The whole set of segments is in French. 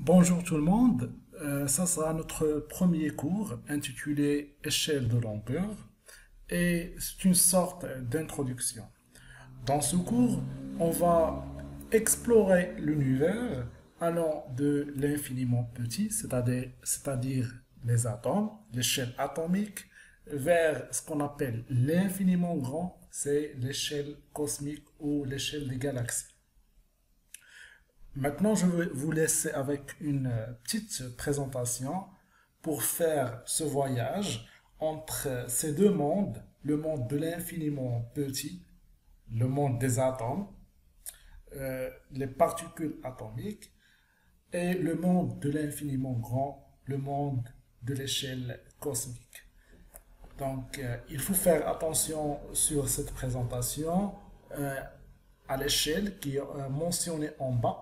Bonjour tout le monde. Ça sera notre premier cours intitulé Échelle de longueur et c'est une sorte d'introduction. Dans ce cours, on va explorer l'univers allant de l'infiniment petit, c'est-à-dire les atomes, l'échelle atomique, vers ce qu'on appelle l'infiniment grand, c'est l'échelle cosmique ou l'échelle des galaxies. Maintenant, je vais vous laisser avec une petite présentation pour faire ce voyage entre ces deux mondes, le monde de l'infiniment petit, le monde des atomes, les particules atomiques, et le monde de l'infiniment grand, le monde de l'échelle cosmique. Donc, il faut faire attention sur cette présentation à l'échelle qui est mentionnée en bas.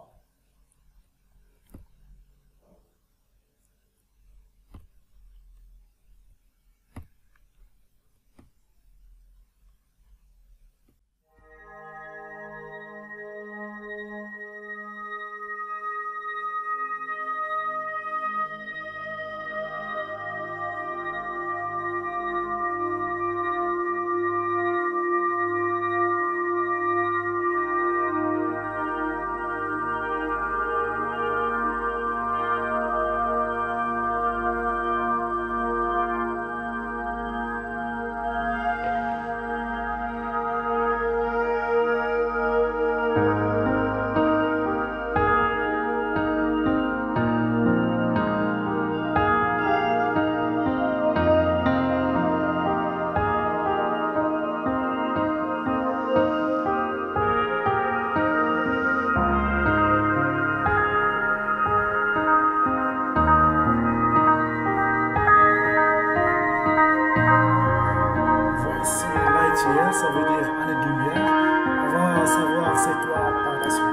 Voici light year, ça veut dire année de lumière. On va savoir c'est quoi par la suite.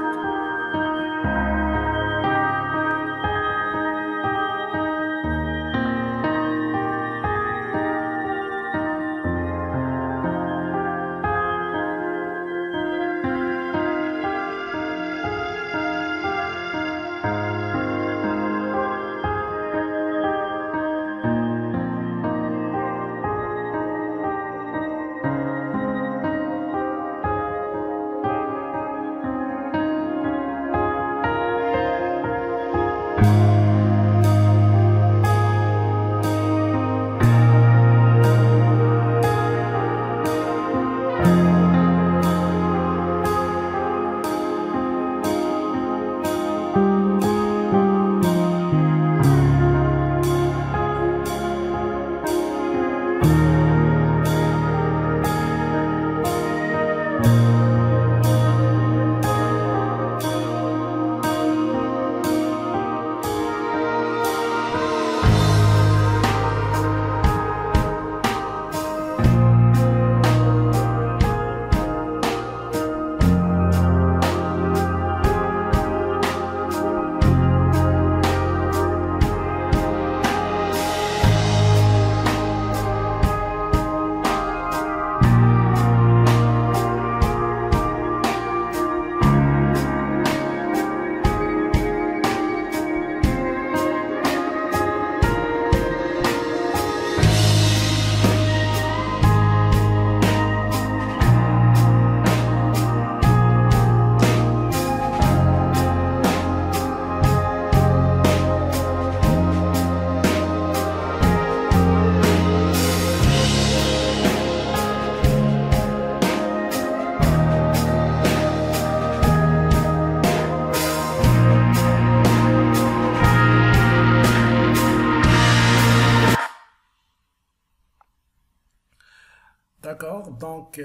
D'accord, donc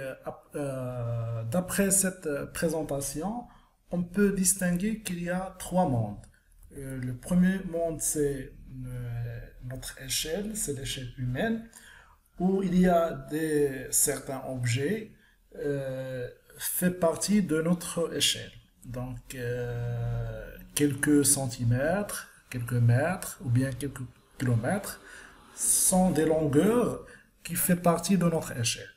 d'après cette présentation, on peut distinguer qu'il y a trois mondes. Le premier monde, c'est notre échelle, c'est l'échelle humaine, où il y a certains objets fait partie de notre échelle. Donc, quelques centimètres, quelques mètres ou bien quelques kilomètres sont des longueurs qui fait partie de notre échelle.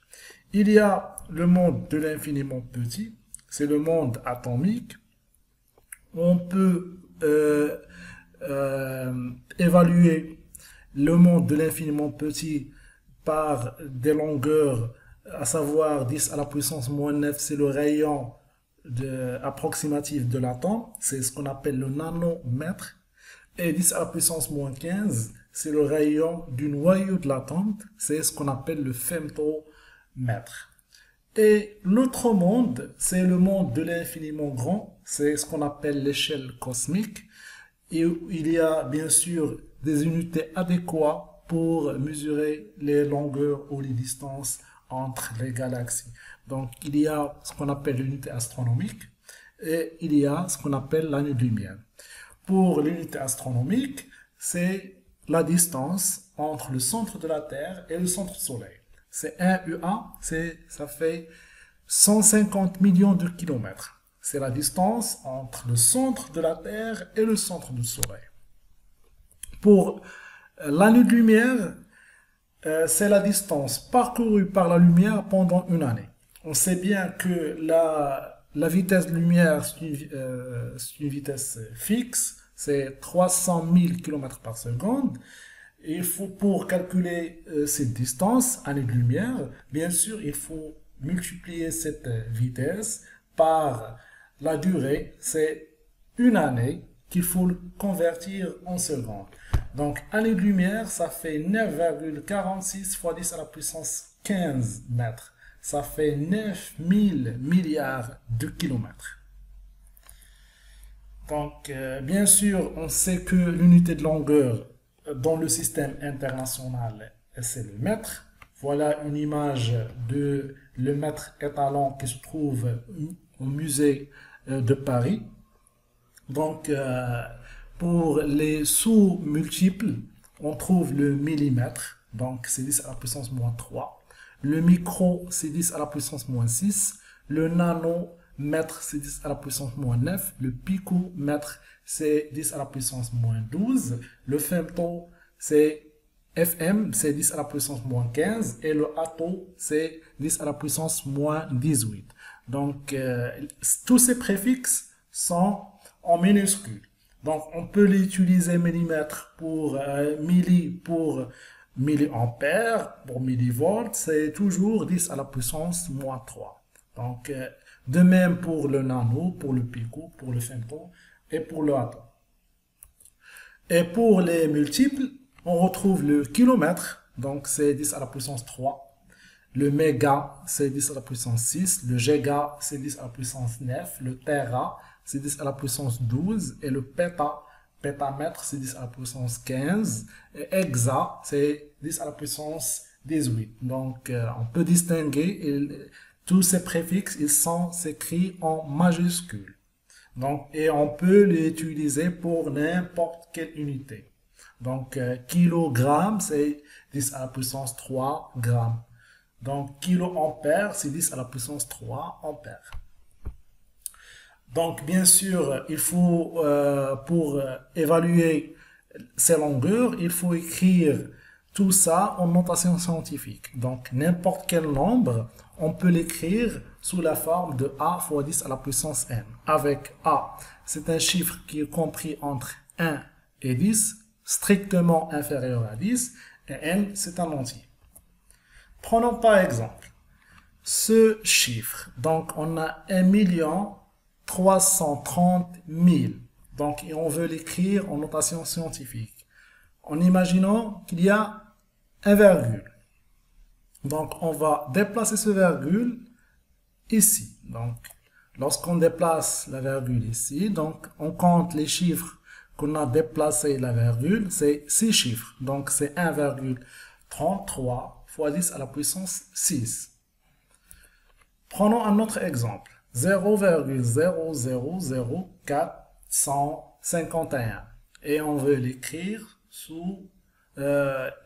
Il y a le monde de l'infiniment petit, c'est le monde atomique. On peut évaluer le monde de l'infiniment petit par des longueurs, à savoir 10 à la puissance moins 9, c'est le rayon approximatif de l'atome, c'est ce qu'on appelle le nanomètre, et 10 à la puissance moins 15, c'est le rayon du noyau de l'atome, c'est ce qu'on appelle le femtomètre. Et l'autre monde, c'est le monde de l'infiniment grand, c'est ce qu'on appelle l'échelle cosmique, et il y a bien sûr des unités adéquates pour mesurer les longueurs ou les distances entre les galaxies. Donc, il y a ce qu'on appelle l'unité astronomique et il y a ce qu'on appelle l'année-lumière. Pour l'unité astronomique, c'est la distance entre le centre de la Terre et le centre du Soleil. C'est 1 UA, ça fait 150 millions de kilomètres. C'est la distance entre le centre de la Terre et le centre du Soleil. Pour l'année-lumière, c'est la distance parcourue par la lumière pendant une année. On sait bien que la vitesse de lumière, c'est une vitesse fixe, c'est 300 000 km par seconde. Et il faut, pour calculer cette distance, année de lumière, bien sûr, il faut multiplier cette vitesse par la durée, c'est une année qu'il faut convertir en secondes. Donc, année de lumière, ça fait 9,46 fois 10 à la puissance 15 mètres. Ça fait 9000 milliards de kilomètres. Donc, bien sûr, on sait que l'unité de longueur dans le système international, c'est le mètre. Voilà une image de le mètre étalon qui se trouve au musée de Paris. Donc, pour les sous-multiples, on trouve le millimètre, donc c'est 10 à la puissance moins 3. Le micro, c'est 10 à la puissance moins 6. Le nanomètre, c'est 10 à la puissance moins 9. Le picomètre, c'est 10 à la puissance moins 12. Le femto, c'est FM, c'est 10 à la puissance moins 15. Et le atto, c'est 10 à la puissance moins 18. Donc, tous ces préfixes sont en minuscules. Donc, on peut l'utiliser millimètre pour milli pour milliampères, pour millivolts, c'est toujours 10 à la puissance moins 3. Donc, de même pour le nano, pour le pico, pour le femto et pour le atome. Et pour les multiples, on retrouve le kilomètre, donc c'est 10 à la puissance 3. Le méga, c'est 10 à la puissance 6. Le giga, c'est 10 à la puissance 9. Le tera, c'est 10 à la puissance 12. Et le pétamètre, c'est 10 à la puissance 15. Et hexa, c'est 10 à la puissance 18. Donc, on peut distinguer tous ces préfixes, ils sont écrits en majuscules. Donc, et on peut les utiliser pour n'importe quelle unité. Donc, kilogramme, c'est 10 à la puissance 3 grammes. Donc, kilo-ampère, c'est 10 à la puissance 3 ampères. Donc, bien sûr, il faut, pour évaluer ces longueurs, il faut écrire tout ça en notation scientifique. Donc, n'importe quel nombre, on peut l'écrire sous la forme de A fois 10 à la puissance n. Avec A, c'est un chiffre qui est compris entre 1 et 10, strictement inférieur à 10, et n, c'est un entier. Prenons par exemple ce chiffre. Donc, on a 1 330 000. Donc, et on veut l'écrire en notation scientifique. En imaginant qu'il y a un virgule. Donc, on va déplacer ce virgule ici. Donc, lorsqu'on déplace la virgule ici, donc on compte les chiffres qu'on a déplacé la virgule, c'est 6 chiffres. Donc, c'est 1,33 fois 10 à la puissance 6. Prenons un autre exemple. 0,000451. Et on veut l'écrire sous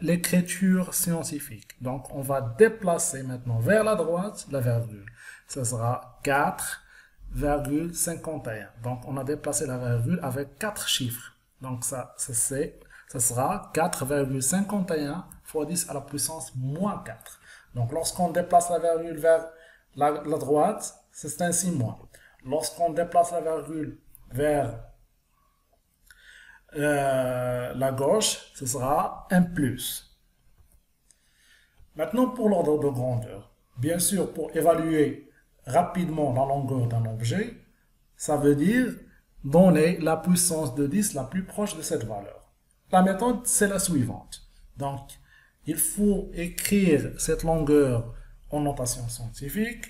l'écriture scientifique. Donc, on va déplacer maintenant vers la droite la virgule. Ce sera 4,51. Donc, on a déplacé la virgule avec 4 chiffres. Donc, ça sera 4,51 fois 10 à la puissance moins 4. Donc, lorsqu'on déplace la virgule vers la droite, c'est ainsi moins. Lorsqu'on déplace la virgule vers la gauche, ce sera un plus. Maintenant, pour l'ordre de grandeur. Bien sûr, pour évaluer rapidement la longueur d'un objet, ça veut dire donner la puissance de 10 la plus proche de cette valeur. La méthode, c'est la suivante. Donc, il faut écrire cette longueur en notation scientifique.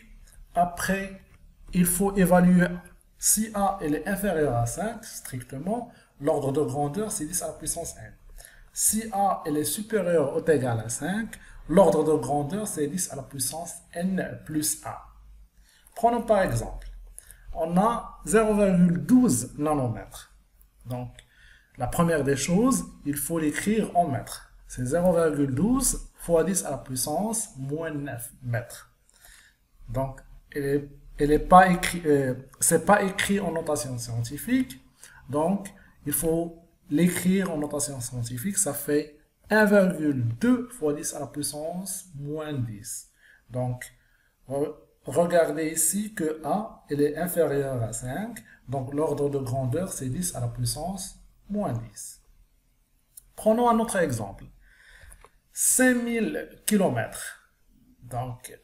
Après, il faut évaluer si A elle est inférieure à 5, strictement, l'ordre de grandeur, c'est 10 à la puissance n. Si A elle est supérieure ou égale à 5, l'ordre de grandeur, c'est 10 à la puissance n plus A. Prenons par exemple, on a 0,12 nanomètres. Donc, la première des choses, il faut l'écrire en mètres. C'est 0,12 fois 10 à la puissance moins 9 mètres. Donc, c'est pas écrit en notation scientifique. Donc, il faut l'écrire en notation scientifique. Ça fait 1,2 fois 10 à la puissance moins 10. Donc, regardez ici que A elle est inférieure à 5. Donc, l'ordre de grandeur, c'est 10 à la puissance moins 10. Prenons un autre exemple. 5000 km. Donc,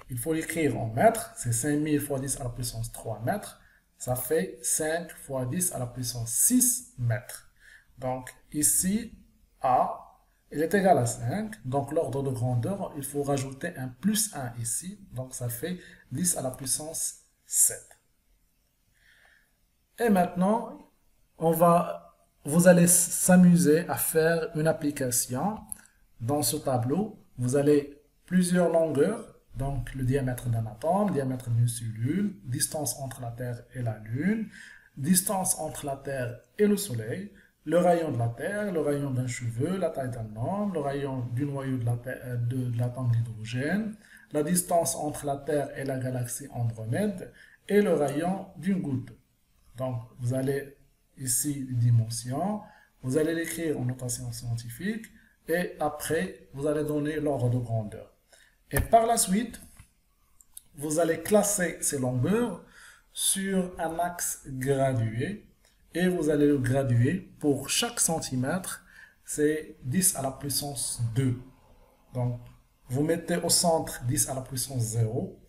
il faut l'écrire en mètres. C'est 5000 fois 10 à la puissance 3 mètres. Ça fait 5 fois 10 à la puissance 6 mètres. Donc, ici, A, il est égal à 5. Donc, l'ordre de grandeur, il faut rajouter un plus 1 ici. Donc, ça fait 10 à la puissance 7. Et maintenant, vous allez s'amuser à faire une application. Dans ce tableau, vous avez plusieurs longueurs, donc le diamètre d'un atome, le diamètre d'une cellule, distance entre la Terre et la Lune, distance entre la Terre et le Soleil, le rayon de la Terre, le rayon d'un cheveu, la taille d'un homme, le rayon du noyau de l'atome d'hydrogène, la distance entre la Terre et la galaxie Andromède et le rayon d'une goutte d'eau. Donc, vous allez ici les dimensions, vous allez l'écrire en notation scientifique et après, vous allez donner l'ordre de grandeur. Et par la suite, vous allez classer ces longueurs sur un axe gradué et vous allez le graduer pour chaque centimètre, c'est 10 à la puissance 2. Donc, vous mettez au centre 10 à la puissance 0.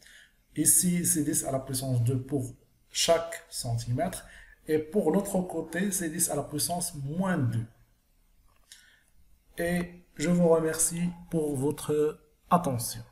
Ici, c'est 10 à la puissance 2 pour chaque centimètre. Et pour l'autre côté, c'est 10 à la puissance moins 2. Et je vous remercie pour votre attention.